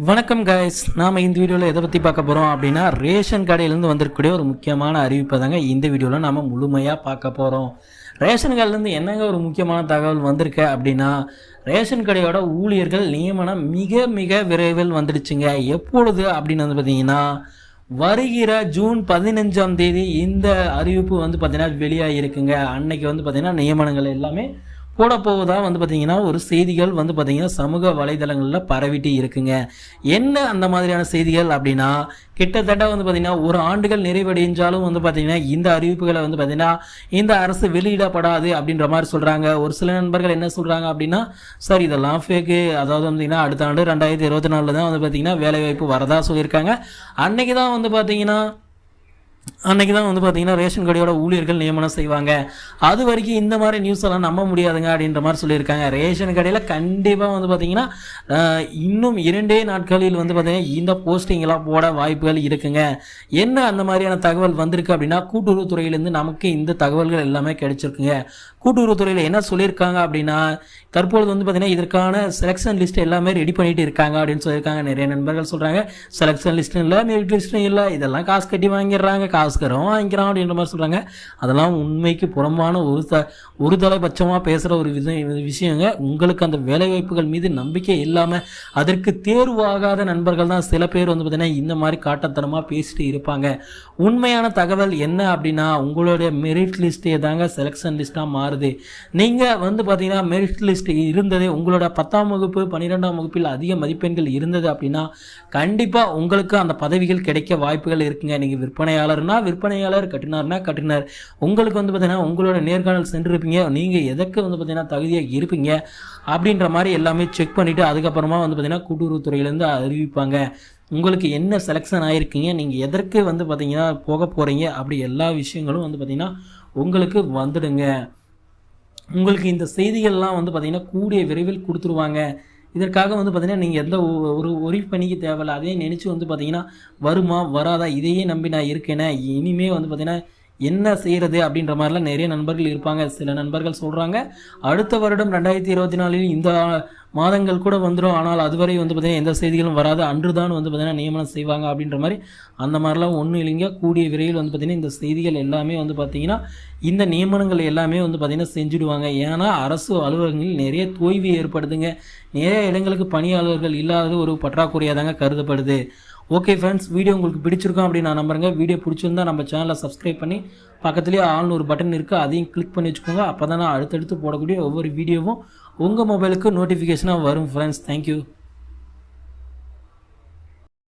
வணக்கம் கைஸ், நாம் இந்த வீடியோவில் எதை பற்றி பார்க்க போகிறோம் அப்படின்னா ரேஷன் கடையிலேருந்து வந்திருக்கக்கூடிய ஒரு முக்கியமான அறிவிப்பை தாங்க இந்த வீடியோவில் நாம் முழுமையாக பார்க்க போகிறோம். ரேஷன் கடையிலேருந்து என்னங்க ஒரு முக்கியமான தகவல் வந்திருக்கு அப்படின்னா, ரேஷன் கடையோட ஊழியர்கள் நியமனம் மிக மிக விரைவில் வந்துடுச்சுங்க. எப்பொழுது அப்படின்னு வந்து பார்த்தீங்கன்னா, வருகிற ஜூன் 15ஆம் தேதி இந்த அறிவிப்பு வந்து பார்த்தீங்கன்னா வெளியாகிருக்குங்க. அன்னைக்கு வந்து பார்த்தீங்கன்னா நியமனங்கள் எல்லாமே போட போவதாக வந்து பார்த்திங்கன்னா ஒரு செய்திகள் வந்து பார்த்திங்கன்னா சமூக வலைதளங்களில் பரவிட்டு இருக்குங்க. என்ன அந்த மாதிரியான செய்திகள் அப்படின்னா, கிட்டத்தட்ட வந்து பார்த்திங்கன்னா ஒரு ஆண்டுகள் நிறைவடைஞ்சாலும் வந்து பார்த்திங்கன்னா இந்த அறிவிப்புகளை வந்து பார்த்திங்கன்னா இந்த அரசு வெளியிடப்படாது அப்படின்ற மாதிரி சொல்கிறாங்க. ஒரு சில நண்பர்கள் என்ன சொல்கிறாங்க அப்படின்னா, சார் இதெல்லாம் ஃபேக்கு, அதாவது வந்து அடுத்த ஆண்டு 2024 தான் வந்து பார்த்திங்கன்னா வேலைவாய்ப்பு வரதா சொல்லியிருக்காங்க. அன்றைக்கி தான் வந்து பார்த்திங்கன்னா ரேஷன் கடையோட ஊழியர்கள் நியமனம் செய்வாங்க. அது வரைக்கும் இந்த மாதிரி நியூஸ் எல்லாம் நம்ப முடியாதுங்க அப்படின்ற மாதிரி சொல்லியிருக்காங்க. ரேஷன் கடையில் கண்டிப்பாக வந்து பார்த்திங்கன்னா இன்னும் 2 நாட்களில் வந்து பார்த்திங்கன்னா இந்த போஸ்டிங்கெல்லாம் போட வாய்ப்புகள் இருக்குங்க. என்ன அந்த மாதிரியான தகவல் வந்திருக்கு அப்படின்னா, கூட்டுறவுத்துறையிலேருந்து நமக்கு இந்த தகவல்கள் எல்லாமே கிடைச்சிருக்குங்க. கூட்டுறவுத்துறையில் என்ன சொல்லியிருக்காங்க அப்படின்னா, தற்பொழுது வந்து பார்த்திங்கன்னா இதற்கான செலெக்ஷன் லிஸ்ட் எல்லாமே ரெடி பண்ணிட்டு இருக்காங்க அப்படின்னு சொல்லியிருக்காங்க. நிறைய நண்பர்கள் சொல்கிறாங்க செலெக்ஷன் லிஸ்ட்டும் இல்லை, மெரிட் லிஸ்ட்டும் இல்லை, இதெல்லாம் காசு கட்டி வாங்கிடுறாங்க, காசுக்கரம் வாங்கிக்கிறான் அப்படின்ற மாதிரி சொல்கிறாங்க. அதெல்லாம் உண்மைக்கு புறம்பான ஒரு தலைபட்சமாக பேசுகிற ஒரு விஷயங்க. உங்களுக்கு அந்த வேலைவாய்ப்புகள் மீது நம்பிக்கை இல்லாமல் அதற்கு தேர்வாகாத நண்பர்கள் தான் சில பேர் வந்து பார்த்திங்கன்னா இந்த மாதிரி காட்டத்தனமாக பேசிட்டு இருப்பாங்க. உண்மையான தகவல் என்ன அப்படின்னா, உங்களுடைய மெரிட் லிஸ்ட்டே தாங்க செலெக்ஷன் லிஸ்ட்டாக மாறுது. நீங்கள் வந்து பார்த்திங்கன்னா மெரிட் லிஸ்ட் இருந்ததே உங்களோட 10ஆம் வகுப்பு 12ஆம் வகுப்பில் அதிக மதிப்பெண்கள் இருந்தது அப்படின்னா கண்டிப்பாக உங்களுக்கு அந்த பதவிகள் கிடைக்க வாய்ப்புகள் இருக்குங்க. நீங்கள் விற்பனையாளர்னா விற்பனையாளர், கட்டுனார்னா கட்டுனார். உங்களுக்கு வந்து பார்த்தீங்கன்னா உங்களோட நேர்காணல் சென்றிருப்பீங்க, நீங்கள் எதற்கு வந்து பார்த்தீங்கன்னா தகுதியாக இருப்பீங்க அப்படின்ற மாதிரி எல்லாமே செக் பண்ணிவிட்டு அதுக்கப்புறமா வந்து பார்த்தீங்கன்னா கூட்டுறவுத்துறையிலேருந்து அறிவிப்பாங்க உங்களுக்கு என்ன செலெக்ஷன் ஆகிருக்கீங்க, நீங்கள் எதற்கு வந்து பார்த்தீங்கன்னா போக போகிறீங்க, அப்படி எல்லா விஷயங்களும் வந்து பார்த்திங்கன்னா உங்களுக்கு வந்துடுங்க. உங்களுக்கு இந்த செய்திகள்லாம் வந்து பார்த்திங்கன்னா கூடிய விரைவில் கொடுத்துருவாங்க. இதற்காக வந்து பார்த்திங்கன்னா நீங்கள் எந்த ஒரு ஒரி பண்ணிக்க தேவையில்லை. அதே நினச்சி வந்து பார்த்திங்கன்னா வருமா வராதா இதையே நம்பி நான் இருக்கேனே, இனிமேல் வந்து பார்த்திங்கன்னா என்ன செய்கிறது அப்படின்ற மாதிரிலாம் நிறைய நண்பர்கள் இருப்பாங்க. சில நண்பர்கள் சொல்கிறாங்க அடுத்த வருடம் 2024 இந்த மாதங்கள் கூட வந்துடும், ஆனால் அதுவரை வந்து பார்த்திங்கன்னா எந்த செய்திகளும் வராது, அன்று தான் வந்து பார்த்திங்கன்னா நியமனம் செய்வாங்க அப்படின்ற மாதிரி. அந்த மாதிரிலாம் ஒன்றும் இல்லைங்க. கூடிய விரைவில் வந்து பார்த்திங்கன்னா இந்த செய்திகள் எல்லாமே வந்து பார்த்திங்கன்னா இந்த நியமனங்கள் எல்லாமே வந்து பார்த்திங்கன்னா செஞ்சுடுவாங்க. ஏன்னா அரசு அலுவலகங்களில் நிறைய தொய்வு ஏற்படுதுங்க. நிறைய இடங்களுக்கு பணியாளர்கள் இல்லாதது ஒரு பற்றாக்குறையாக தாங்க கருதப்படுது. ஓகே ஃப்ரெண்ட்ஸ், வீடியோ உங்களுக்கு பிடிச்சிருக்கோம் அப்படின்னு நான் நம்புறேங்க. வீடியோ பிடிச்சிருந்தா நம்ம சேனலை சப்ஸ்கிரைப் பண்ணி பக்கத்துலேயே ஆல்னு ஒரு பட்டன் இருக்குது, அதையும் கிளிக் பண்ணி வச்சுக்கோங்க. அப்போ தான் நான் அடுத்தடுத்து போடக்கூடிய ஒவ்வொரு வீடியோவும் உங்கள் மொபைலுக்கு நோட்டிஃபிகேஷனாக வரும் ஃப்ரெண்ட்ஸ். தேங்க்யூ.